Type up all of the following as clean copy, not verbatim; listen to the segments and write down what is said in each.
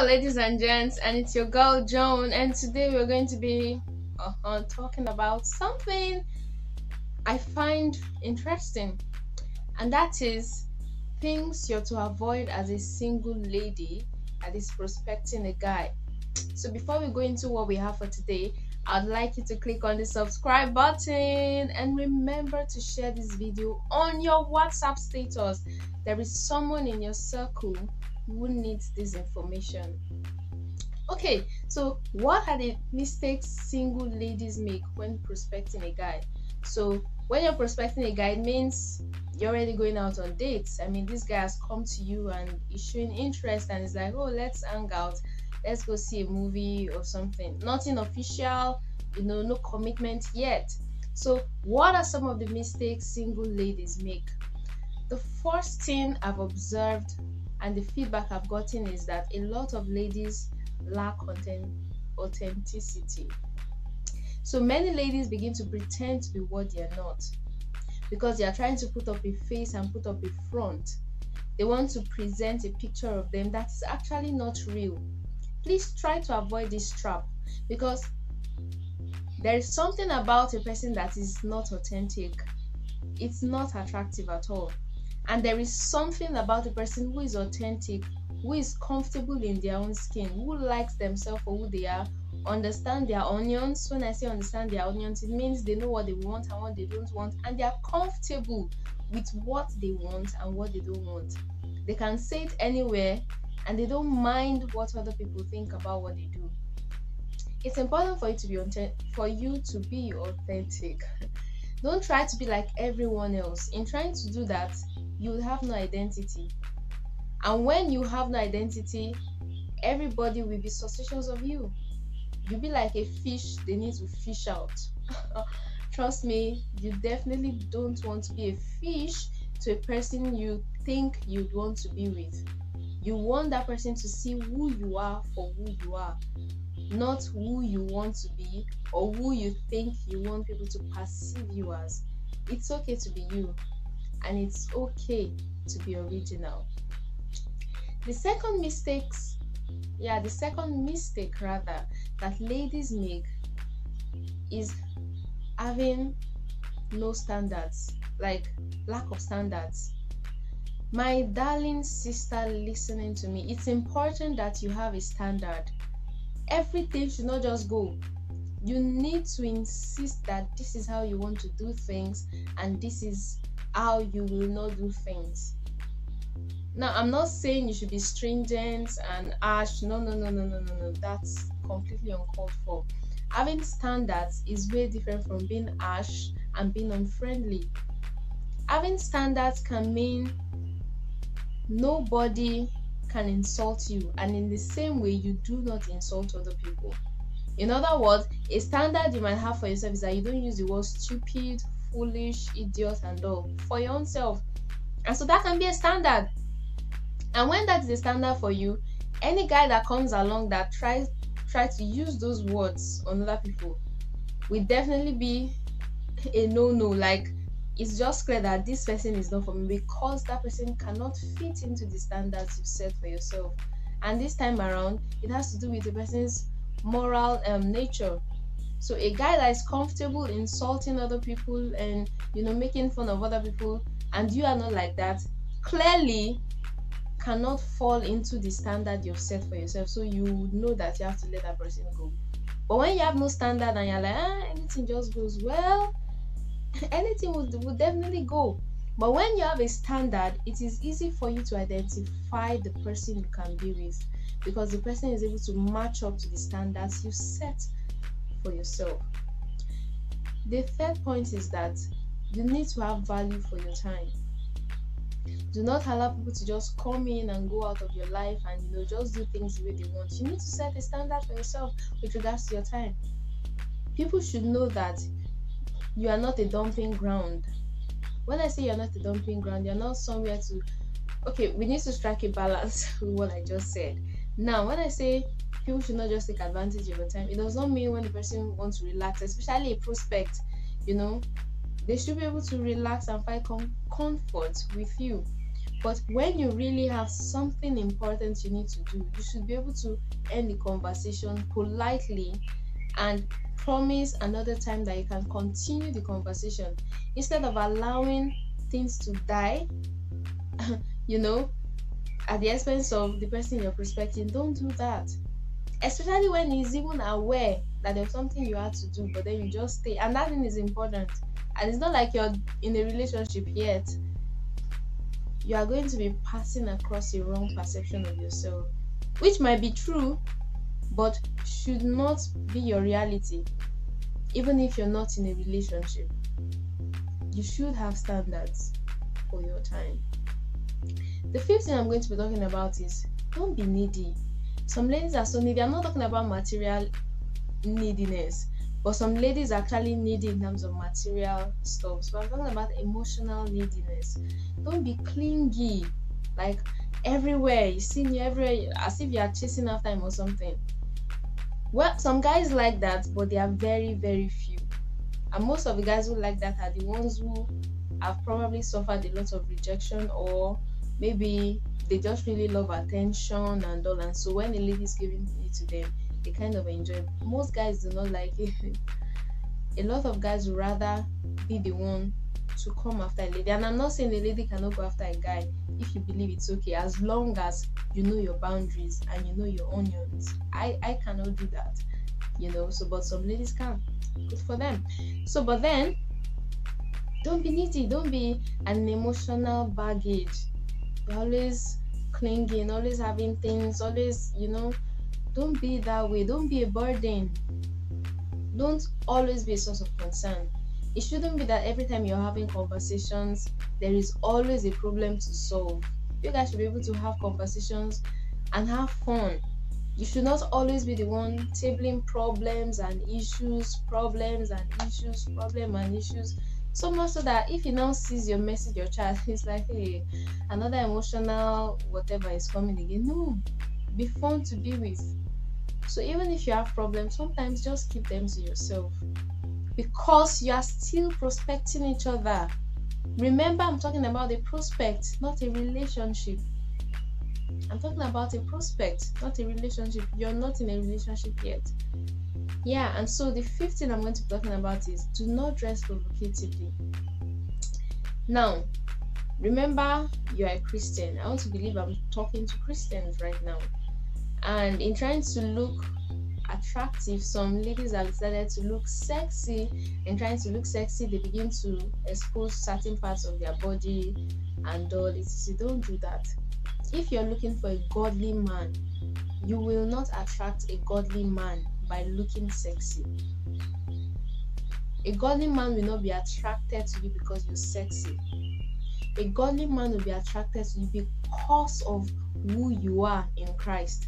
ladies and gents, and it's your girl Joan, and today we're going to be talking about something I find interesting, and that is things you're to avoid as a single lady that is prospecting a guy. So before we go into what we have for today, I'd like you to click on the subscribe button and remember to share this video on your WhatsApp status. There is someone in your circle who needs this information. Okay, so what are the mistakes single ladies make when prospecting a guy? So when you're prospecting a guy, it means you're already going out on dates. I mean, this guy has come to you and is showing interest and is like, oh, let's hang out, let's go see a movie or something. Nothing official, no commitment yet. So what are some of the mistakes single ladies make? The first thing I've observed and the feedback I've gotten is that a lot of ladies lack authenticity. So many ladies begin to pretend to be what they are not because they are trying to put up a face and put up a front. They want to present a picture of them that is actually not real. Please try to avoid this trap because there is something about a person that is not authentic. It's not attractive at all. And there is something about a person who is authentic, who is comfortable in their own skin, who likes themselves for who they are, understand their onions. When I say understand their onions, it means they know what they want and what they don't want, and they are comfortable with what they want and what they don't want. They can say it anywhere and they don't mind what other people think about what they do. It's important for you to be authentic. Don't try to be like everyone else. In trying to do that, you will have no identity. And when you have no identity, everybody will be suspicious of you. You'll be like a fish they need to fish out. Trust me, you definitely don't want to be a fish to a person you think you'd want to be with. You want that person to see who you are for who you are, not who you want to be or who you think you want people to perceive you as. It's okay to be you, and it's okay to be original. The second mistake that ladies make is having no standards, like lack of standards. My darling sister listening to me, it's important that you have a standard. Everything should not just go. You need to insist that this is how you want to do things and this is how you will not do things. Now, I'm not saying you should be stringent and harsh. No. That's completely uncalled for. Having standards is way different from being harsh and being unfriendly. Having standards can mean nobody can insult you, and in the same way, you do not insult other people. In other words, a standard you might have for yourself is that you don't use the word stupid, foolish, idiot, and all for your own self. And so that can be a standard. And when that is a standard for you, any guy that comes along that tries to use those words on other people will definitely be a no-no. Like, it's just clear that this person is not for me because that person cannot fit into the standards you've set for yourself. And this time around, it has to do with the person's moral nature. So a guy that is comfortable insulting other people and making fun of other people, and you are not like that, clearly cannot fall into the standard you've set for yourself. So you would know that you have to let that person go. But when you have no standard and you're like, anything just goes, well, anything would definitely go. But when you have a standard, it is easy for you to identify the person you can be with because the person is able to match up to the standards you set for yourself. The third point is that you need to have value for your time. Do not allow people to just come in and go out of your life and just do things the way they want. You need to set a standard for yourself with regards to your time. People should know that you are not a dumping ground. When I say you're not a dumping ground, you're not somewhere to... Okay, we need to strike a balance with what I just said. Now, when I say people should not just take advantage of your time, it does not mean when the person wants to relax, especially a prospect, they should be able to relax and find comfort with you. But when you really have something important you need to do, you should be able to end the conversation politely and promise another time that you can continue the conversation instead of allowing things to die, you know, at the expense of the person you're prospecting. Don't do that. Especially when he's even aware that there's something you had to do, but then you just stay. And that thing is important. And it's not like you're in a relationship yet. You are going to be passing across a wrong perception of yourself, which might be true, but should not be your reality. Even if you're not in a relationship, you should have standards for your time. The fifth thing I'm going to be talking about is don't be needy. Some ladies are so needy. I'm not talking about material neediness, but some ladies are actually needy in terms of material stuff. So I'm talking about emotional neediness. Don't be clingy, like everywhere you see me everywhere, as if you are chasing after him or something. Well, some guys like that, but they are very, very few. And most of the guys who like that are the ones who have probably suffered a lot of rejection, or maybe they just really love attention and all. And so when a lady is giving it to them, they kind of enjoy it. Most guys do not like it. A lot of guys would rather be the one to come after a lady. And I'm not saying a lady cannot go after a guy if you believe it's okay, as long as you know your boundaries and you know your onions. I cannot do that, so but some ladies can. Good for them. So but then don't be needy, don't be an emotional baggage. You're always clinging, always having things, always, don't be that way. Don't be a burden. Don't always be a source of concern. It shouldn't be that every time you're having conversations, there is always a problem to solve. You guys should be able to have conversations and have fun. You should not always be the one tabling problems and issues, problems and issues, problem and issues. So much so that if he now sees your message, your chat, he's like, hey, another emotional whatever is coming again. No, be fun to be with. So even if you have problems, sometimes just keep them to yourself, because you are still prospecting each other. Remember, I'm talking about a prospect, not a relationship. I'm talking about a prospect, not a relationship. You're not in a relationship yet. Yeah, and so the fifth thing I'm going to be talking about is do not dress provocatively. Now, remember, you're a Christian. I want to believe I'm talking to Christians right now. And in trying to look attractive, some ladies have decided to look sexy. And trying to look sexy, they begin to expose certain parts of their body and all. Don't do that. If you're looking for a godly man, you will not attract a godly man by looking sexy. A godly man will not be attracted to you because you're sexy. A godly man will be attracted to you because of who you are in Christ.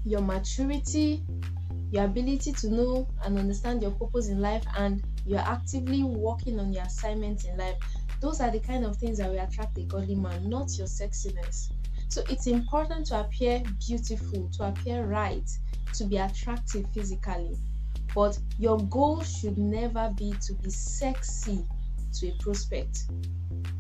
Your maturity, your ability to know and understand your purpose in life, and you're actively working on your assignments in life. Those are the kind of things that will attract a godly man, not your sexiness. So it's important to appear beautiful, to appear right, to be attractive physically. But your goal should never be to be sexy to a prospect.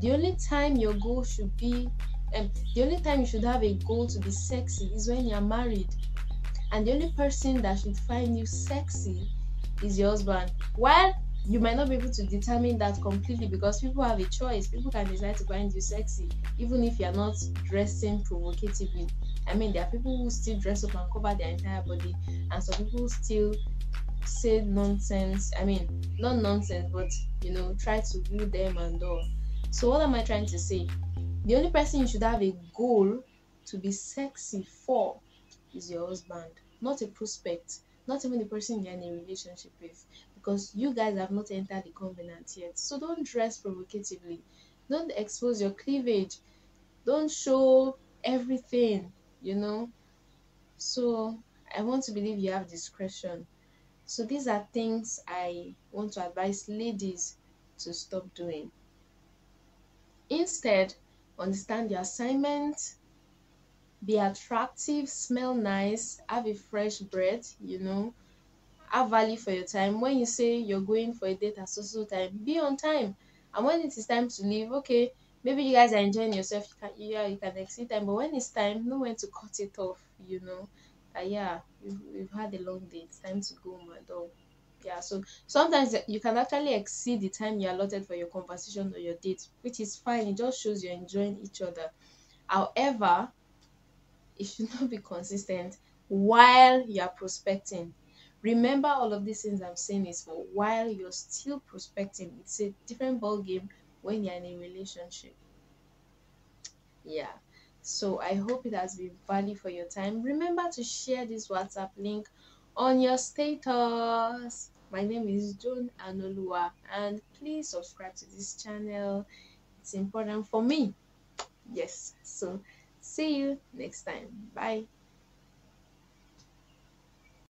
The only time your goal should be, the only time you should have a goal to be sexy is when you're married. And the only person that should find you sexy is your husband. While you might not be able to determine that completely, because people have a choice. People can decide to find you sexy even if you're not dressing provocatively. I mean, there are people who still dress up and cover their entire body, and some people still say nonsense. I mean, not nonsense, but try to woo them and all. So what am I trying to say? The only person you should have a goal to be sexy for is your husband, not a prospect, not even the person you're in a relationship with, because you guys have not entered the covenant yet. So don't dress provocatively. Don't expose your cleavage. Don't show everything, So I want to believe you have discretion. So these are things I want to advise ladies to stop doing. Instead, understand your assignment, be attractive, smell nice, have a fresh breath, have value for your time. When you say you're going for a date at so time, be on time. And when it is time to leave, okay, Maybe you guys are enjoying yourself, yeah, you can exceed time, but when it's time, know when to cut it off, yeah, we've had a long day, it's time to go, my dog. Yeah, so sometimes you can actually exceed the time you allotted for your conversation or your date, which is fine. It just shows you're enjoying each other. However, it should not be consistent while you're prospecting. Remember, all of these things I'm saying is for while you're still prospecting. It's a different ball game when you're in a relationship. Yeah. So I hope it has been value for your time. Remember to share this WhatsApp link on your status. My name is Joan Anuoluwa, and please subscribe to this channel. It's important for me. Yes. So see you next time. Bye.